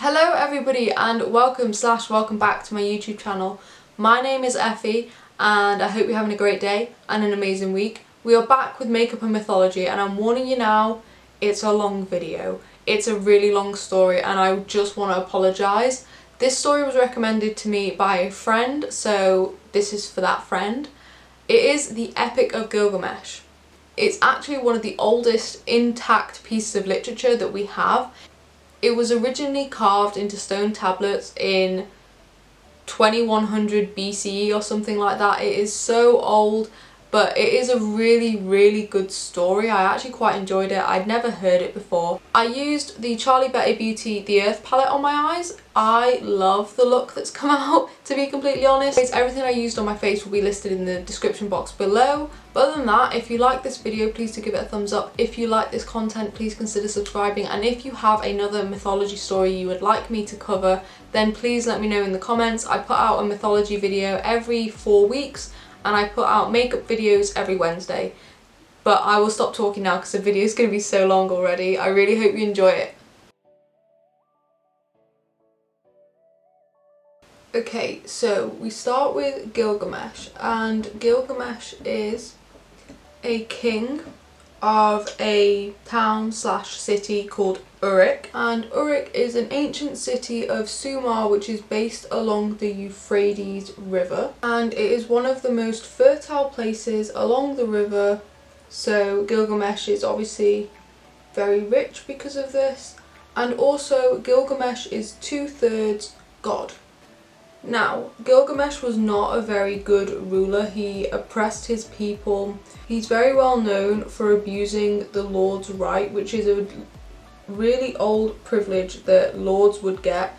Hello everybody and welcome back to my YouTube channel. My name is Effy and I hope you're having a great day and an amazing week. We are back with makeup and mythology and I'm warning you now, it's a long video. It's a really long story and I just want to apologise. This story was recommended to me by a friend, so this is for that friend. It is the Epic of Gilgamesh. It's actually one of the oldest intact pieces of literature that we have. It was originally carved into stone tablets in 2100 BCE or something like that. It is so old, but it is a really good story. I actually quite enjoyed it. I'd never heard it before. I used the Charlie Better Beauty The Earth palette on my eyes. I love the look that's come out, to be completely honest. Everything I used on my face will be listed in the description box below. But other than that, if you like this video, please do give it a thumbs up. If you like this content, please consider subscribing. And if you have another mythology story you would like me to cover, then please let me know in the comments. I put out a mythology video every 4 weeks. And I put out makeup videos every Wednesday. But I will stop talking now because the video is going to be so long already. I really hope you enjoy it. Okay, so we start with Gilgamesh, and Gilgamesh is a king of a town/city called Uruk, and Uruk is an ancient city of Sumer which is based along the Euphrates River, and it is one of the most fertile places along the river, so Gilgamesh is obviously very rich because of this, and also Gilgamesh is 2/3 god. Now, Gilgamesh was not a very good ruler. He oppressed his people. He's very well known for abusing the Lord's right, which is a really old privilege that lords would get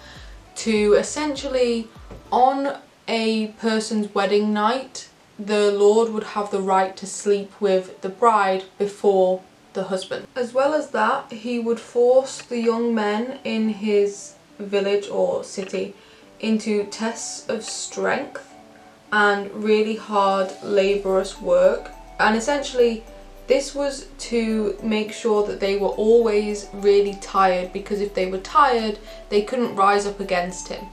to essentially, on a person's wedding night, the lord would have the right to sleep with the bride before the husband. As well as that, he would force the young men in his village or city into tests of strength and really hard laborious work, and essentially this was to make sure that they were always really tired, because if they were tired they couldn't rise up against him.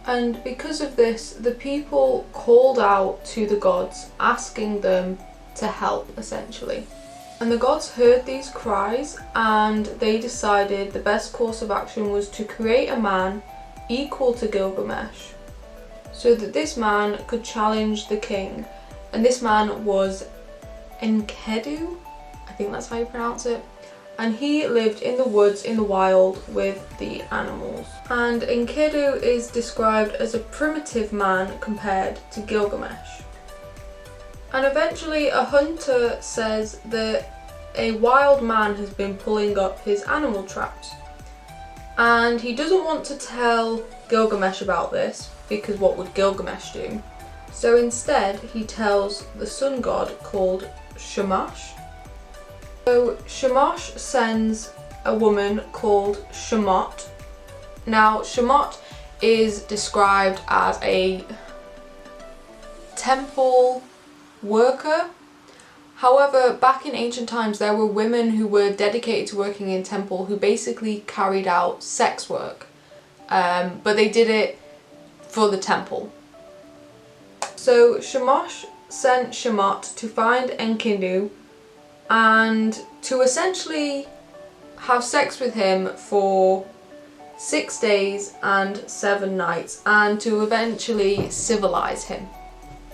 And because of this, the people called out to the gods asking them to help essentially, and the gods heard these cries and they decided the best course of action was to create a man equal to Gilgamesh so that this man could challenge the king. And this man was Enkidu, I think that's how you pronounce it, and he lived in the woods in the wild with the animals. And Enkidu is described as a primitive man compared to Gilgamesh. And eventually a hunter says that a wild man has been pulling up his animal traps, and he doesn't want to tell Gilgamesh about this because what would Gilgamesh do? So instead he tells the sun god called Shamash. So Shamash sends a woman called Shamot. Now Shamot is described as a temple worker. However, back in ancient times there were women who were dedicated to working in temple who basically carried out sex work, but they did it for the temple. So Shamash sent Shamot to find Enkidu and to essentially have sex with him for 6 days and 7 nights and to eventually civilize him.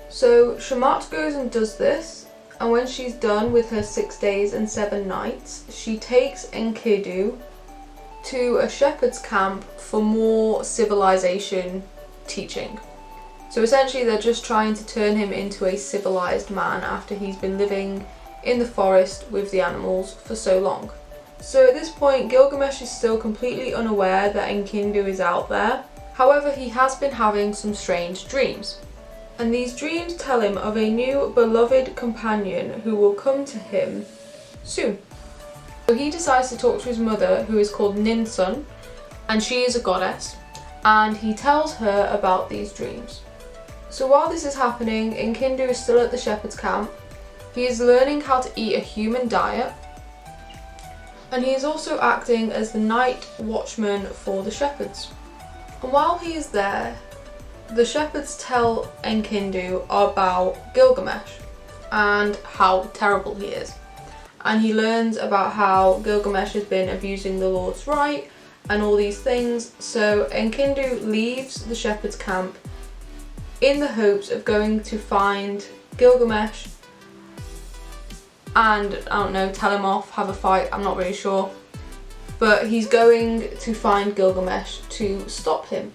So Shamot goes and does this. And when she's done with her 6 days and 7 nights, she takes Enkidu to a shepherd's camp for more civilization teaching. So essentially they're just trying to turn him into a civilized man after he's been living in the forest with the animals for so long. So at this point Gilgamesh is still completely unaware that Enkidu is out there. However, he has been having some strange dreams. And these dreams tell him of a new beloved companion who will come to him soon. So he decides to talk to his mother, who is called Ninsun, and she is a goddess, and he tells her about these dreams. So while this is happening, Enkidu is still at the shepherd's camp. He is learning how to eat a human diet, and he is also acting as the night watchman for the shepherds. And while he is there, the shepherds tell Enkidu about Gilgamesh and how terrible he is. And he learns about how Gilgamesh has been abusing the Lord's right and all these things. So Enkidu leaves the shepherd's camp in the hopes of going to find Gilgamesh and, I don't know, tell him off, have a fight, I'm not really sure. But he's going to find Gilgamesh to stop him.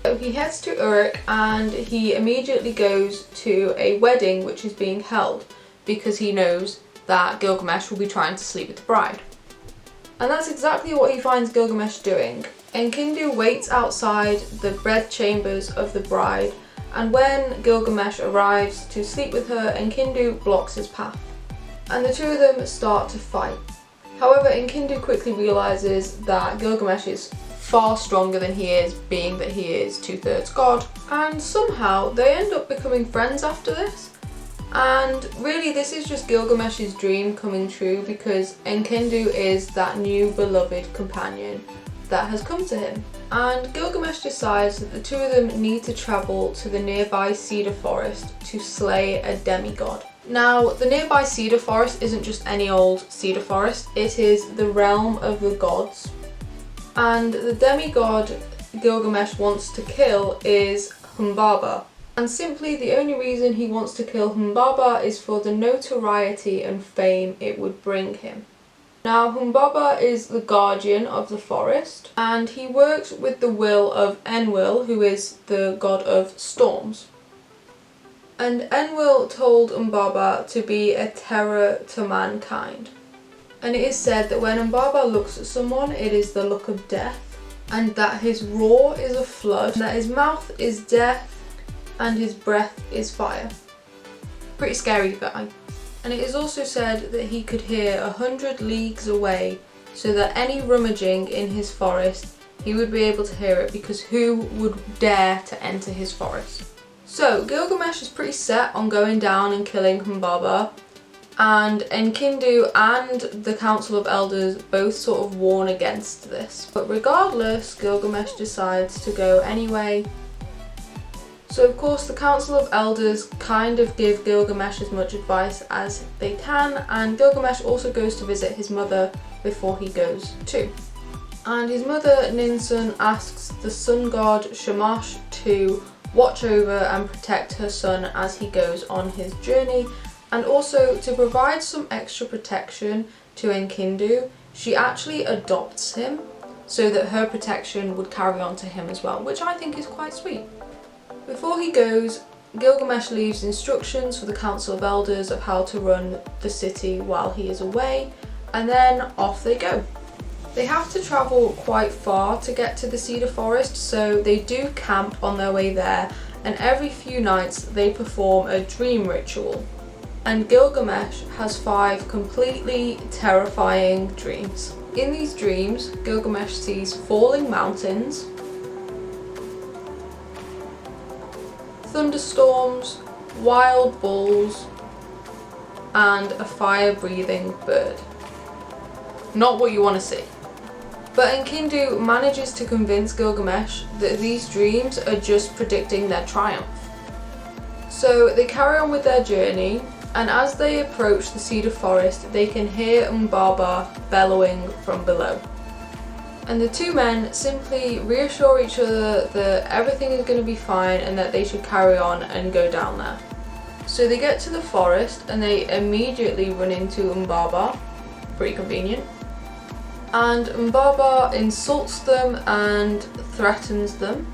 So he heads to Uruk and he immediately goes to a wedding which is being held because he knows that Gilgamesh will be trying to sleep with the bride. And that's exactly what he finds Gilgamesh doing. Enkidu waits outside the bed chambers of the bride, and when Gilgamesh arrives to sleep with her, Enkidu blocks his path. And the two of them start to fight. However, Enkidu quickly realises that Gilgamesh is far stronger than he is, being that he is 2/3 god, and somehow they end up becoming friends after this. And really this is just Gilgamesh's dream coming true because Enkidu is that new beloved companion that has come to him. And Gilgamesh decides that the two of them need to travel to the nearby cedar forest to slay a demigod. Now, the nearby cedar forest isn't just any old cedar forest, it is the realm of the gods. And the demigod Gilgamesh wants to kill is Humbaba. And simply the only reason he wants to kill Humbaba is for the notoriety and fame it would bring him. Now, Humbaba is the guardian of the forest, and he works with the will of Enlil, who is the god of storms. And Enlil told Humbaba to be a terror to mankind. And it is said that when Humbaba looks at someone, it is the look of death, and that his roar is a flood, that his mouth is death, and his breath is fire. Pretty scary guy. And it is also said that he could hear 100 leagues away, so that any rummaging in his forest, he would be able to hear it, because who would dare to enter his forest? So Gilgamesh is pretty set on going down and killing Humbaba, and Enkidu and the Council of Elders both sort of warn against this. But regardless, Gilgamesh decides to go anyway. So of course the Council of Elders kind of give Gilgamesh as much advice as they can, and Gilgamesh also goes to visit his mother before he goes too. And his mother Ninsun asks the sun god Shamash to watch over and protect her son as he goes on his journey, and also to provide some extra protection to Enkidu, she actually adopts him so that her protection would carry on to him as well, which I think is quite sweet. Before he goes, Gilgamesh leaves instructions for the Council of Elders of how to run the city while he is away, and then off they go. They have to travel quite far to get to the cedar forest, so they do camp on their way there, and every few nights they perform a dream ritual. And Gilgamesh has 5 completely terrifying dreams. In these dreams, Gilgamesh sees falling mountains, thunderstorms, wild bulls, and a fire-breathing bird. Not what you want to see. But Enkidu manages to convince Gilgamesh that these dreams are just predicting their triumph. So they carry on with their journey, and as they approach the cedar forest, they can hear Humbaba bellowing from below. And the two men simply reassure each other that everything is going to be fine and that they should carry on and go down there. So they get to the forest and they immediately run into Humbaba, pretty convenient. And Humbaba insults them and threatens them,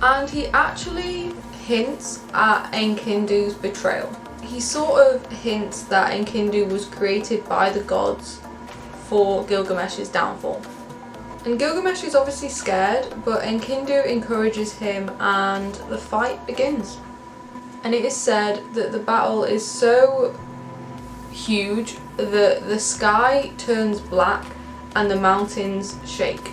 and he actually hints at Enkidu's betrayal. He sort of hints that Enkidu was created by the gods for Gilgamesh's downfall. And Gilgamesh is obviously scared, but Enkidu encourages him and the fight begins. And it is said that the battle is so huge that the sky turns black and the mountains shake.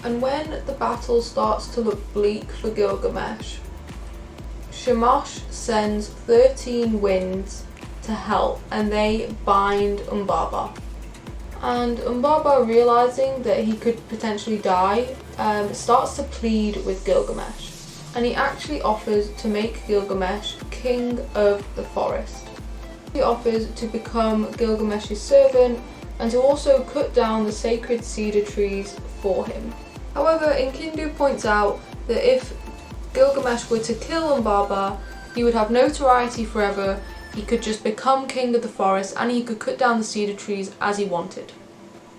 And when the battle starts to look bleak for Gilgamesh, Shamash sends 13 winds to help, and they bind Humbaba. And Umbaba, realising that he could potentially die, starts to plead with Gilgamesh. And he actually offers to make Gilgamesh king of the forest. He offers to become Gilgamesh's servant and to also cut down the sacred cedar trees for him. However, Enkidu points out that if Gilgamesh were to kill Umbaba, he would have notoriety forever, he could just become king of the forest, and he could cut down the cedar trees as he wanted.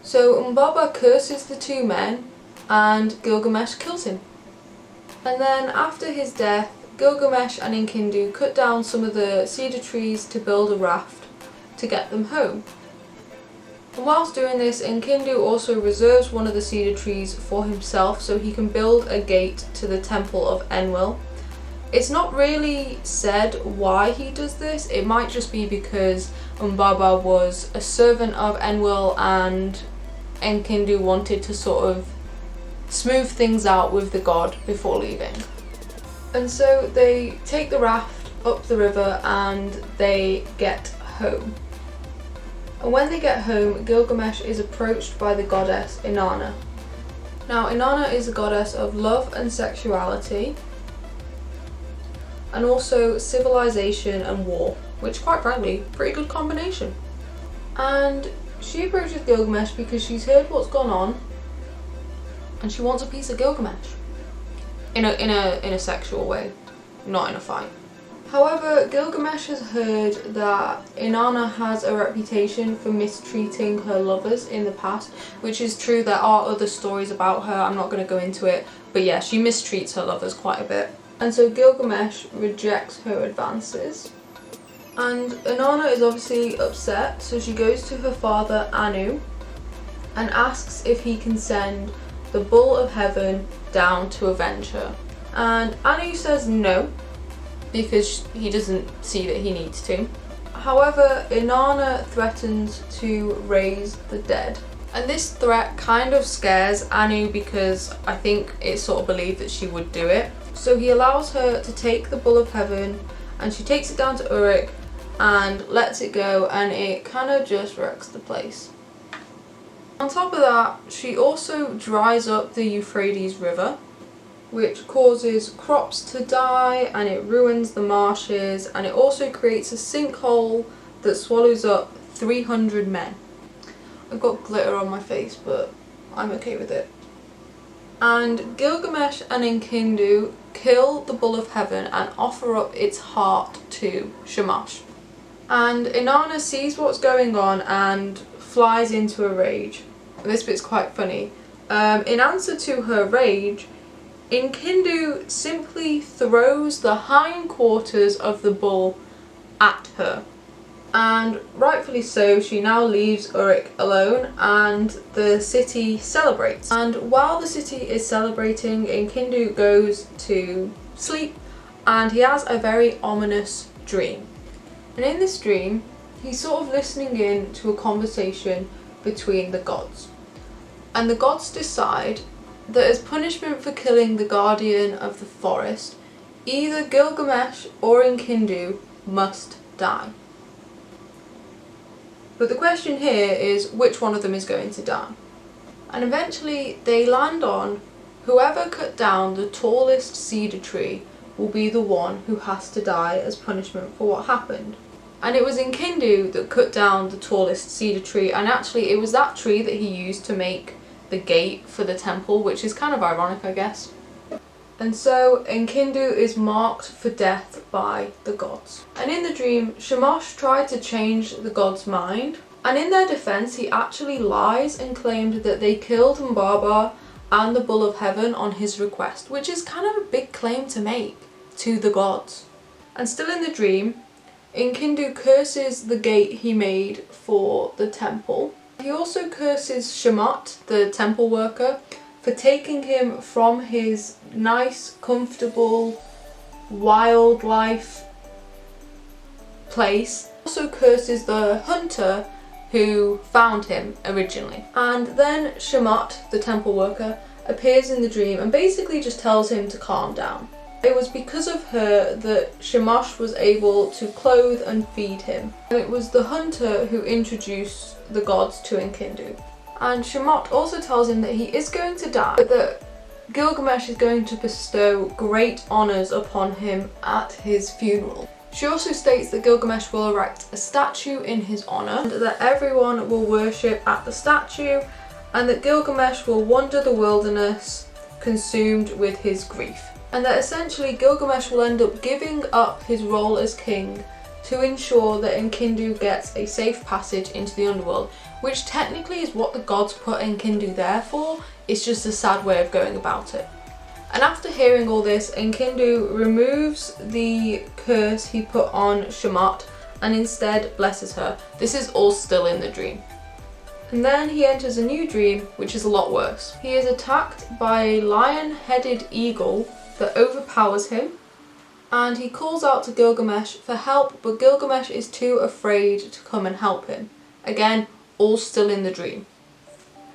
So Umbaba curses the two men and Gilgamesh kills him. And then after his death, Gilgamesh and Enkidu cut down some of the cedar trees to build a raft to get them home. And whilst doing this, Enkidu also reserves one of the cedar trees for himself so he can build a gate to the temple of Enlil. It's not really said why he does this. It might just be because Umbaba was a servant of Enlil and Enkidu wanted to sort of smooth things out with the god before leaving. And so they take the raft up the river and they get home. And when they get home, Gilgamesh is approached by the goddess Inanna. Now, Inanna is a goddess of love and sexuality, and also civilization and war, which quite frankly, pretty good combination. And she approaches Gilgamesh because she's heard what's gone on and she wants a piece of Gilgamesh. In a sexual way, not in a fight. However, Gilgamesh has heard that Inanna has a reputation for mistreating her lovers in the past, which is true. There are other stories about her, I'm not going to go into it, but yeah, she mistreats her lovers quite a bit. And so Gilgamesh rejects her advances. And Inanna is obviously upset, so she goes to her father Anu and asks if he can send the Bull of Heaven down to avenge her. And Anu says no, because he doesn't see that he needs to. However, Inanna threatens to raise the dead. And this threat kind of scares Anu because I think it's sort of believed that she would do it. So he allows her to take the Bull of Heaven and she takes it down to Uruk and lets it go, and it kind of just wrecks the place. On top of that, she also dries up the Euphrates River, which causes crops to die and it ruins the marshes, and it also creates a sinkhole that swallows up 300 men. I've got glitter on my face, but I'm okay with it. And Gilgamesh and Enkidu kill the Bull of Heaven and offer up its heart to Shamash. And Inanna sees what's going on and flies into a rage. This bit's quite funny. In answer to her rage, Enkidu simply throws the hindquarters of the bull at her. And rightfully so, she now leaves Uruk alone and the city celebrates. And while the city is celebrating, Enkidu goes to sleep and he has a very ominous dream. And in this dream, he's sort of listening in to a conversation between the gods. And the gods decide that as punishment for killing the guardian of the forest, either Gilgamesh or Enkidu must die. But the question here is which one of them is going to die. And eventually they land on whoever cut down the tallest cedar tree will be the one who has to die as punishment for what happened. And it was Enkidu that cut down the tallest cedar tree, and actually it was that tree that he used to make the gate for the temple, which is kind of ironic, I guess. And so Enkidu is marked for death by the gods. And in the dream, Shamash tried to change the god's mind, and in their defense he actually lies and claimed that they killed Umbaba and the Bull of Heaven on his request, which is kind of a big claim to make to the gods. And still in the dream, Enkidu curses the gate he made for the temple. He also curses Shamat, the temple worker, for taking him from his nice, comfortable, wildlife place. He also curses the hunter who found him originally. And then Shamat, the temple worker, appears in the dream and basically just tells him to calm down. It was because of her that Shamash was able to clothe and feed him. And it was the hunter who introduced the gods to Enkidu. And Shamash also tells him that he is going to die, but that Gilgamesh is going to bestow great honours upon him at his funeral. She also states that Gilgamesh will erect a statue in his honour, and that everyone will worship at the statue, and that Gilgamesh will wander the wilderness consumed with his grief. And that essentially Gilgamesh will end up giving up his role as king to ensure that Enkidu gets a safe passage into the underworld, which technically is what the gods put Enkidu there for. It's just a sad way of going about it. And after hearing all this, Enkidu removes the curse he put on Shamat and instead blesses her. This is all still in the dream. And then he enters a new dream, which is a lot worse. He is attacked by a lion-headed eagle that overpowers him, and he calls out to Gilgamesh for help, but Gilgamesh is too afraid to come and help him. Again, all still in the dream.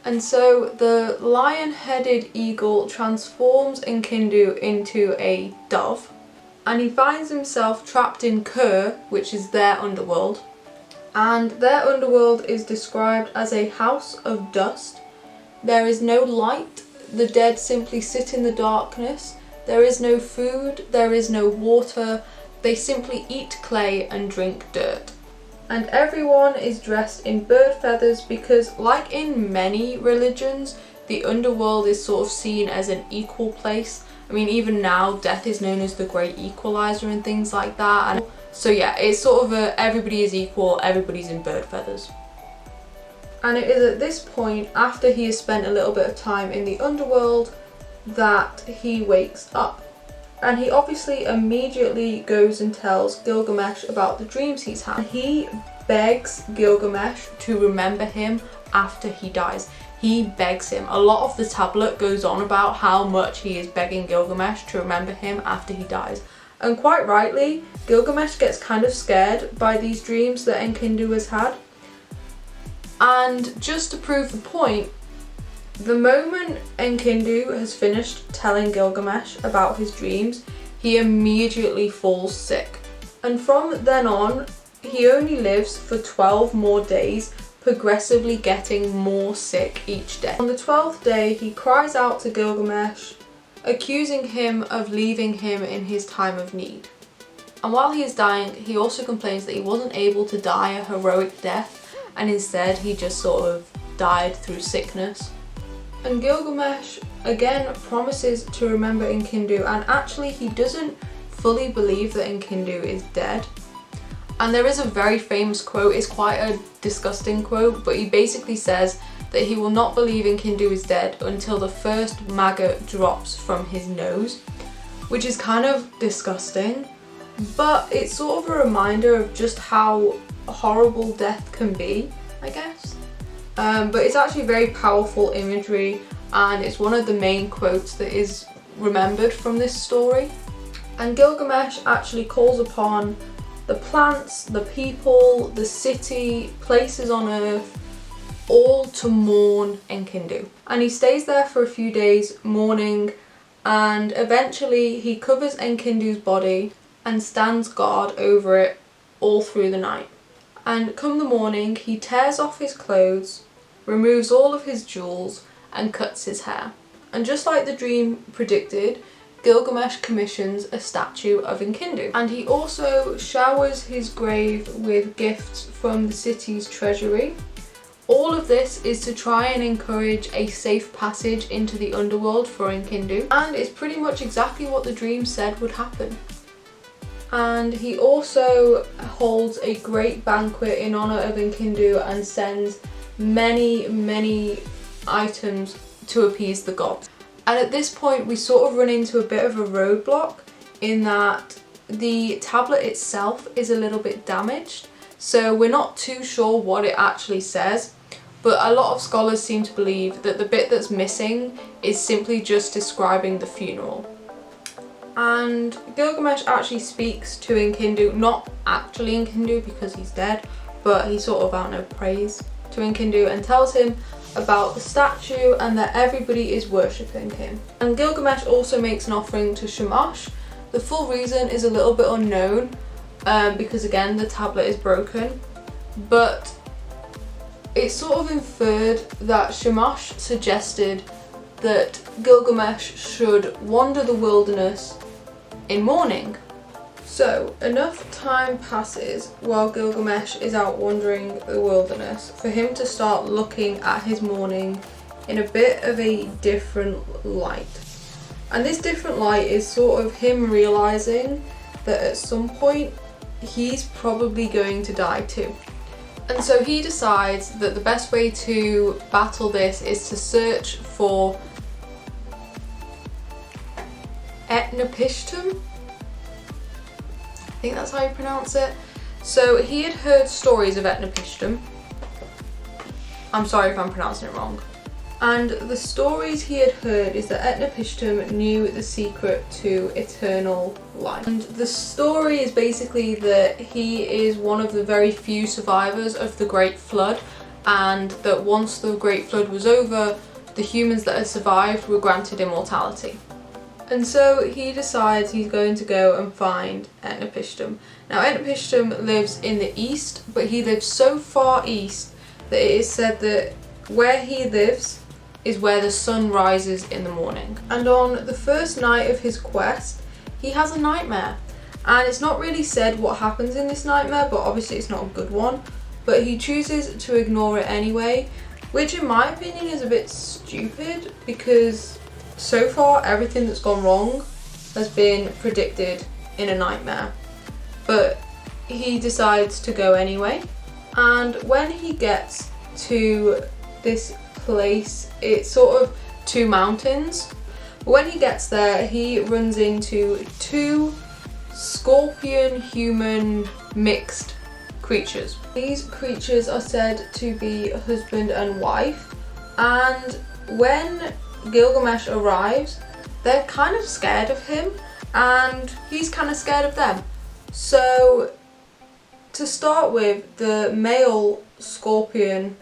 And so the lion-headed eagle transforms Enkidu into a dove, and he finds himself trapped in Kur, which is their underworld. And their underworld is described as a house of dust. There is no light, the dead simply sit in the darkness. There is no food, there is no water, they simply eat clay and drink dirt. And everyone is dressed in bird feathers because, like in many religions, the underworld is sort of seen as an equal place. I mean, even now, death is known as the great equalizer and things like that. And so yeah, it's sort of a everybody is equal, everybody's in bird feathers. And it is at this point, after he has spent a little bit of time in the underworld, that he wakes up. And he obviously immediately goes and tells Gilgamesh about the dreams he's had. He begs Gilgamesh to remember him after he dies. He begs him. A lot of the tablet goes on about how much he is begging Gilgamesh to remember him after he dies. And quite rightly, Gilgamesh gets kind of scared by these dreams that Enkidu has had. And just to prove the point, the moment Enkidu has finished telling Gilgamesh about his dreams, he immediately falls sick. And from then on, he only lives for 12 more days, progressively getting more sick each day. On the 12th day, he cries out to Gilgamesh, accusing him of leaving him in his time of need. And while he is dying, he also complains that he wasn't able to die a heroic death, and instead he just sort of died through sickness. And Gilgamesh again promises to remember Enkidu, and actually he doesn't fully believe that Enkidu is dead. And there is a very famous quote, it's quite a disgusting quote, but he basically says that he will not believe Enkidu is dead until the first maggot drops from his nose, which is kind of disgusting, but it's sort of a reminder of just how horrible death can be, I guess. But it's actually very powerful imagery, and it's one of the main quotes that is remembered from this story. And Gilgamesh actually calls upon the plants, the people, the city, places on earth, all to mourn Enkidu. And he stays there for a few days mourning, and eventually he covers Enkidu's body and stands guard over it all through the night. And come the morning, he tears off his clothes, removes all of his jewels, and cuts his hair. And just like the dream predicted, Gilgamesh commissions a statue of Enkidu. And he also showers his grave with gifts from the city's treasury. All of this is to try and encourage a safe passage into the underworld for Enkidu. And it's pretty much exactly what the dream said would happen. And he also holds a great banquet in honour of Enkidu and sends many items to appease the gods. And at this point we sort of run into a bit of a roadblock in that the tablet itself is a little bit damaged, so we're not too sure what it actually says, but a lot of scholars seem to believe that the bit that's missing is simply just describing the funeral. And Gilgamesh actually speaks to Enkidu, not actually Enkidu because he's dead, but he sort of, I don't know, prays to Enkidu and tells him about the statue and that everybody is worshipping him. And Gilgamesh also makes an offering to Shamash The full reason is a little bit unknown because again the tablet is broken, but it's sort of inferred that Shamash suggested that Gilgamesh should wander the wilderness in mourning. So enough time passes while Gilgamesh is out wandering the wilderness for him to start looking at his mourning in a bit of a different light. And this different light is sort of him realising that at some point he's probably going to die too. And so he decides that the best way to battle this is to search for Etnapishtim? I think that's how you pronounce it. So he had heard stories of Etnapishtim. I'm sorry if I'm pronouncing it wrong. And the stories he had heard is that Etnapishtim knew the secret to eternal life. And the story is basically that he is one of the very few survivors of the Great Flood, and that once the Great Flood was over, the humans that had survived were granted immortality. And so he decides he's going to go and find Etnapishtim. Now Etnapishtim lives in the east, but he lives so far east that it is said that where he lives is where the sun rises in the morning. And on the first night of his quest, he has a nightmare. And it's not really said what happens in this nightmare, but obviously it's not a good one. But he chooses to ignore it anyway, which in my opinion is a bit stupid because so far everything that's gone wrong has been predicted in a nightmare. But he decides to go anyway. And when he gets to this place, it's sort of two mountains. But when he gets there, he runs into two scorpion human mixed creatures. These creatures are said to be husband and wife, and when Gilgamesh arrives, they're kind of scared of him and he's kind of scared of them. So to start with, the male scorpion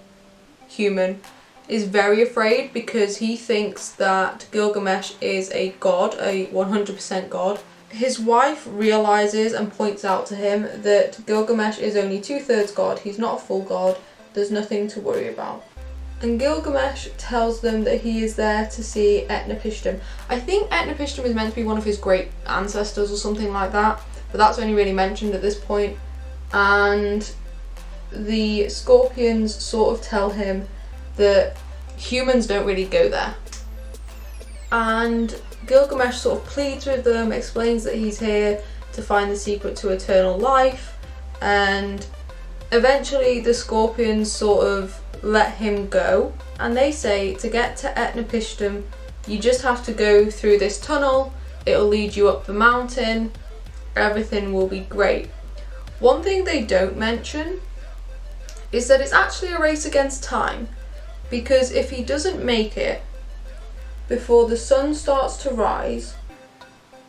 human is very afraid because he thinks that Gilgamesh is a god, a 100% god. His wife realises and points out to him that Gilgamesh is only 2/3 god, he's not a full god, there's nothing to worry about. And Gilgamesh tells them that he is there to see Etnapishtim. I think Etnapishtim is meant to be one of his great ancestors or something like that, but that's only really mentioned at this point. And the scorpions sort of tell him that humans don't really go there. And Gilgamesh sort of pleads with them, explains that he's here to find the secret to eternal life, and eventually the scorpions sort of let him go, and they say to get to Etnapishtim you just have to go through this tunnel, it'll lead you up the mountain, everything will be great. One thing they don't mention is that it's actually a race against time, because if he doesn't make it before the sun starts to rise,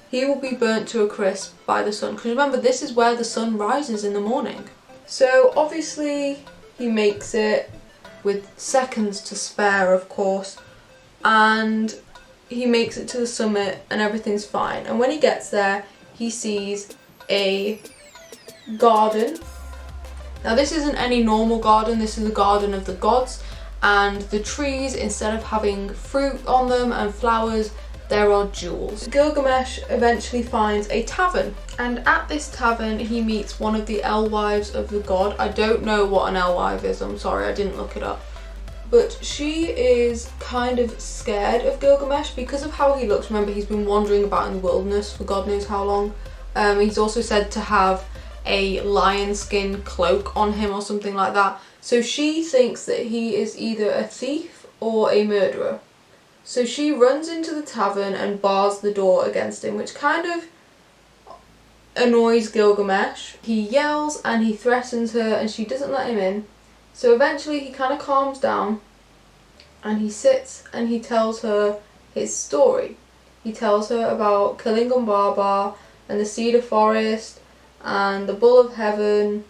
he will be burnt to a crisp by the sun, because remember, this is where the sun rises in the morning. So obviously he makes it with seconds to spare, of course, and he makes it to the summit and everything's fine. And when he gets there, he sees a garden. Now this isn't any normal garden, this is a garden of the gods, and the trees, instead of having fruit on them and flowers, there are jewels. Gilgamesh eventually finds a tavern, and at this tavern he meets one of the alewives of the god. I don't know what an alewife is, I'm sorry, I didn't look it up. But she is kind of scared of Gilgamesh because of how he looks. Remember, he's been wandering about in the wilderness for God knows how long. He's also said to have a lion skin cloak on him or something like that. So she thinks that he is either a thief or a murderer. So she runs into the tavern and bars the door against him, which kind of annoys Gilgamesh. He yells and he threatens her and she doesn't let him in. So eventually he kind of calms down and he sits and he tells her his story. He tells her about killing Umbaba and the cedar forest and the bull of heaven,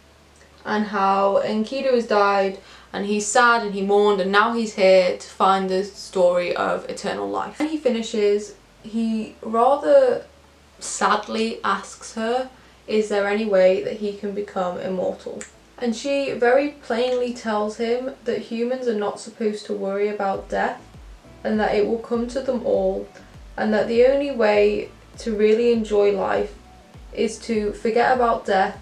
and how Enkidu has died and he's sad and he mourned, and now he's here to find the story of eternal life. When he finishes, he rather sadly asks her, is there any way that he can become immortal? And she very plainly tells him that humans are not supposed to worry about death, and that it will come to them all, and that the only way to really enjoy life is to forget about death,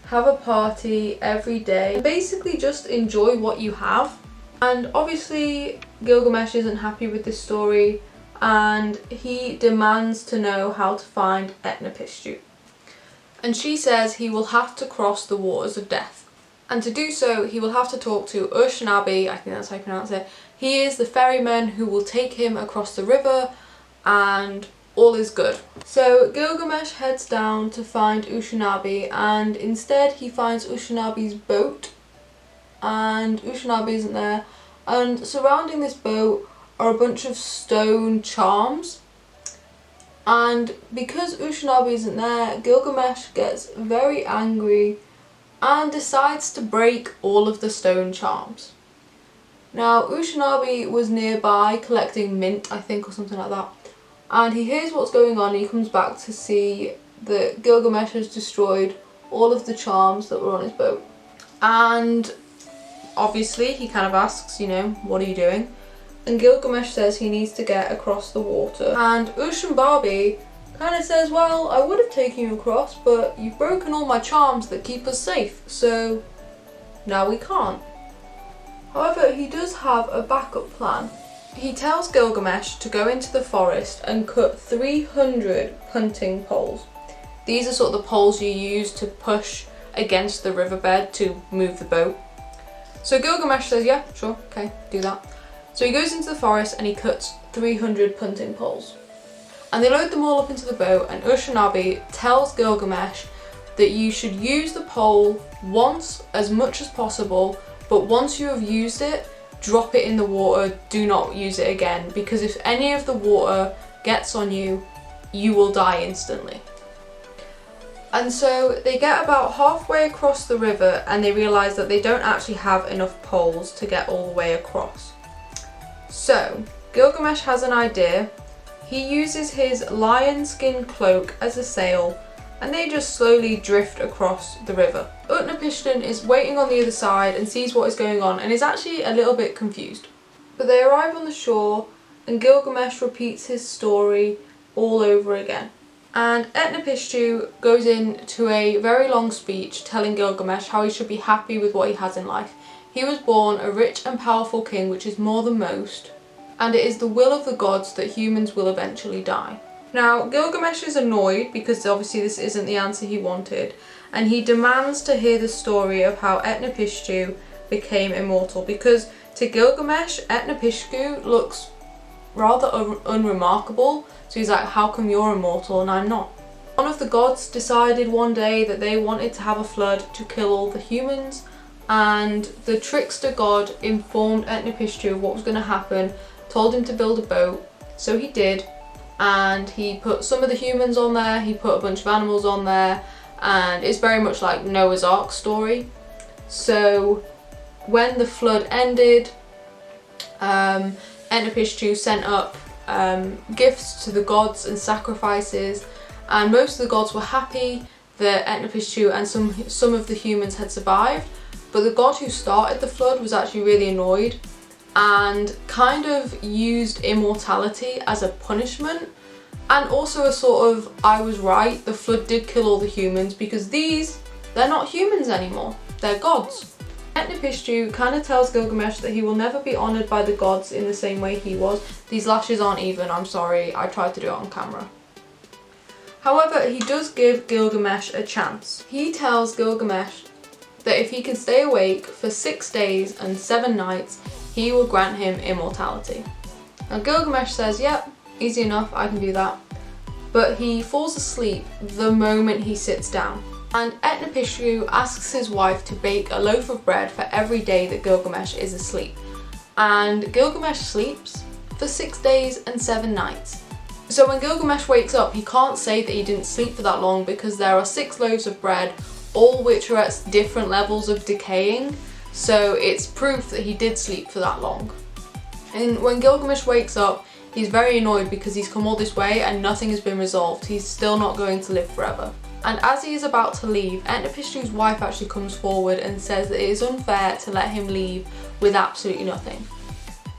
have a party every day, and basically just enjoy what you have. And obviously Gilgamesh isn't happy with this story, and he demands to know how to find alEHQ. And she says he will have to cross the waters of death. And to do so, he will have to talk to Ushannabi, I think that's how you pronounce it. He is the ferryman who will take him across the river, and all is good. So Gilgamesh heads down to find Ushannabi, and instead he finds Ushannabi's boat, and Ushannabi isn't there. And surrounding this boat are a bunch of stone charms. And because Ushannabi isn't there, Gilgamesh gets very angry and decides to break all of the stone charms. Now Ushannabi was nearby collecting mint, I think, or something like that, and he hears what's going on and he comes back to see that Gilgamesh has destroyed all of the charms that were on his boat. And obviously he kind of asks, you know, what are you doing? And Gilgamesh says he needs to get across the water. And Ushannabi kind of says, well, I would have taken you across, but you've broken all my charms that keep us safe, so now we can't. However, he does have a backup plan. He tells Gilgamesh to go into the forest and cut 300 punting poles. These are sort of the poles you use to push against the riverbed to move the boat. So Gilgamesh says, yeah, sure, okay, do that. So he goes into the forest and he cuts 300 punting poles. And they load them all up into the boat, and Ushannabi tells Gilgamesh that you should use the pole once, as much as possible, but once you have used it, drop it in the water, do not use it again, because if any of the water gets on you, you will die instantly. And so they get about halfway across the river and they realise that they don't actually have enough poles to get all the way across. So Gilgamesh has an idea. He uses his lion skin cloak as a sail, and they just slowly drift across the river. Utnapishtim is waiting on the other side and sees what is going on and is actually a little bit confused. But they arrive on the shore and Gilgamesh repeats his story all over again. And alEHQ goes into a very long speech telling Gilgamesh how he should be happy with what he has in life. He was born a rich and powerful king, which is more than most, and it is the will of the gods that humans will eventually die. Now Gilgamesh is annoyed because obviously this isn't the answer he wanted, and he demands to hear the story of how alEHQ became immortal, because to Gilgamesh alEHQ looks rather unremarkable. So he's like, how come you're immortal and I'm not? One of the gods decided one day that they wanted to have a flood to kill all the humans, and the trickster god informed alEHQ of what was going to happen, told him to build a boat, so he did, and he put some of the humans on there, he put a bunch of animals on there, and it's very much like Noah's Ark story. So when the flood ended, alEHQ sent up gifts to the gods and sacrifices, and most of the gods were happy that alEHQ and some of the humans had survived, but the god who started the flood was actually really annoyed and kind of used immortality as a punishment, and also a sort of, I was right, the flood did kill all the humans, because they're not humans anymore, they're gods. alEHQ kind of tells Gilgamesh that he will never be honoured by the gods in the same way he was. These lashes aren't even, I'm sorry, I tried to do it on camera. However, he does give Gilgamesh a chance. He tells Gilgamesh that if he can stay awake for 6 days and 7 nights, he will grant him immortality. Now Gilgamesh says, yep, easy enough, I can do that. But he falls asleep the moment he sits down. And alEHQ asks his wife to bake a loaf of bread for every day that Gilgamesh is asleep. And Gilgamesh sleeps for 6 days and 7 nights. So when Gilgamesh wakes up, he can't say that he didn't sleep for that long, because there are 6 loaves of bread, all which are at different levels of decaying. So it's proof that he did sleep for that long. And when Gilgamesh wakes up, He's very annoyed because he's come all this way and nothing has been resolved. He's still not going to live forever. And as he is about to leave, Ennepishu's wife actually comes forward and says that it is unfair to let him leave with absolutely nothing.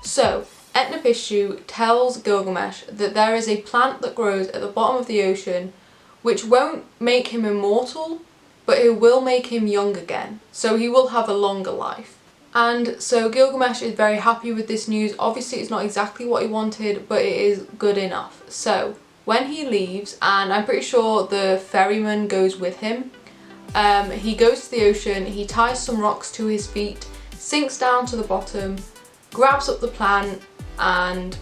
So Ennepishu tells Gilgamesh that there is a plant that grows at the bottom of the ocean which won't make him immortal, but it will make him young again, so he will have a longer life. And so Gilgamesh is very happy with this news. Obviously it's not exactly what he wanted, but it is good enough. So when he leaves, and I'm pretty sure the ferryman goes with him, he goes to the ocean, he ties some rocks to his feet, sinks down to the bottom, grabs up the plant and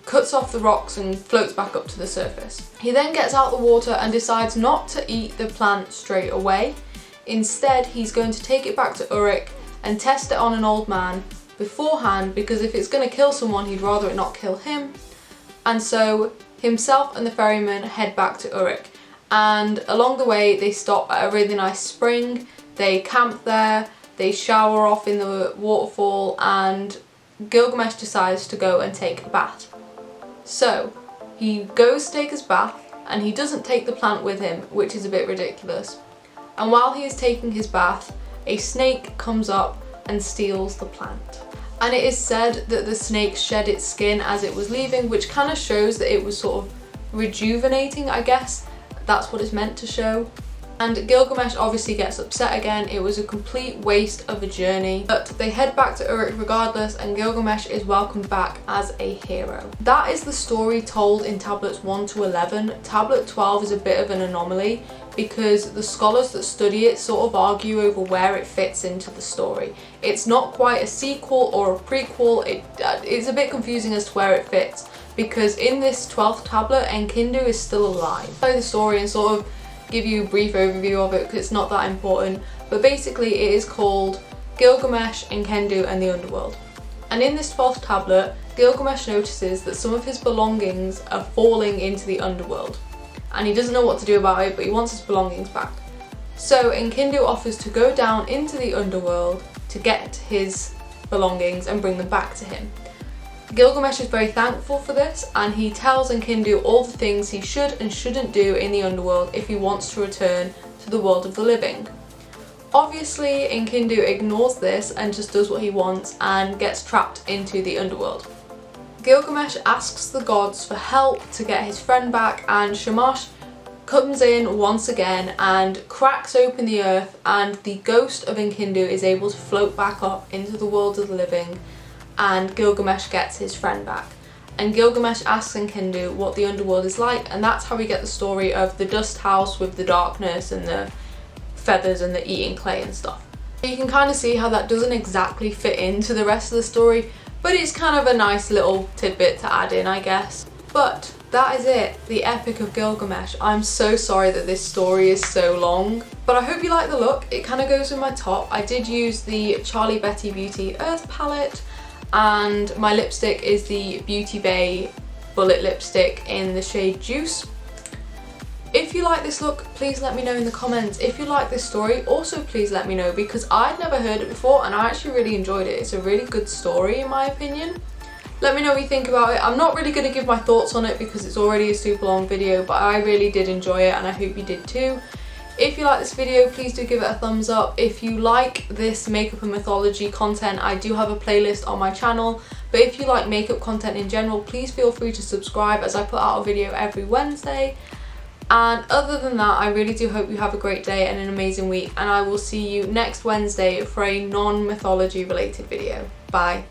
cuts off the rocks and floats back up to the surface. He then gets out the water and decides not to eat the plant straight away. Instead, he's going to take it back to Uruk and test it on an old man beforehand, because if it's going to kill someone, he'd rather it not kill him. And so himself and the ferryman head back to Uruk, and along the way they stop at a really nice spring, they camp there, they shower off in the waterfall, and Gilgamesh decides to go and take a bath. So he goes to take his bath and he doesn't take the plant with him, which is a bit ridiculous. And while he is taking his bath, a snake comes up and steals the plant. And it is said that the snake shed its skin as it was leaving, which kind of shows that it was sort of rejuvenating, I guess. That's what it's meant to show. And Gilgamesh obviously gets upset again. It was a complete waste of a journey. But they head back to Uruk regardless, and Gilgamesh is welcomed back as a hero. That is the story told in tablets 1 to 11. Tablet 12 is a bit of an anomaly because the scholars that study it sort of argue over where it fits into the story. It's not quite a sequel or a prequel. It's a bit confusing as to where it fits, because in this 12th tablet, Enkidu is still alive. I'll tell you the story and sort of give you a brief overview of it because it's not that important, but basically it is called Gilgamesh, Enkidu and the Underworld. And in this 12th tablet, Gilgamesh notices that some of his belongings are falling into the underworld, and he doesn't know what to do about it, but he wants his belongings back. So Enkidu offers to go down into the underworld to get his belongings and bring them back to him. Gilgamesh is very thankful for this, and he tells Enkidu all the things he should and shouldn't do in the underworld if he wants to return to the world of the living. Obviously, Enkidu ignores this and just does what he wants and gets trapped into the underworld. Gilgamesh asks the gods for help to get his friend back, and Shamash comes in once again and cracks open the earth, and the ghost of Enkidu is able to float back up into the world of the living, and Gilgamesh gets his friend back. And Gilgamesh asks Enkidu what the underworld is like, and that's how we get the story of the dust house with the darkness and the feathers and the eating clay and stuff. You can kind of see how that doesn't exactly fit into the rest of the story, but it's kind of a nice little tidbit to add in, I guess. But that is it, the Epic of Gilgamesh. I'm so sorry that this story is so long, but I hope you like the look. It kind of goes with my top. I did use the Charlie Betty Beauty Earth palette, and my lipstick is the Beautybay Bullet lipstick in the shade Juice. If you like this look, please let me know in the comments. If you like this story, also please let me know, because I'd never heard it before and I actually really enjoyed it. It's a really good story in my opinion. Let me know what you think about it. I'm not really going to give my thoughts on it because it's already a super long video, but I really did enjoy it and I hope you did too. If you like this video, please do give it a thumbs up. If you like this makeup and mythology content, I do have a playlist on my channel. But if you like makeup content in general, please feel free to subscribe, as I put out a video every Wednesday. And other than that, I really do hope you have a great day and an amazing week. And I will see you next Wednesday for a non-mythology related video. Bye.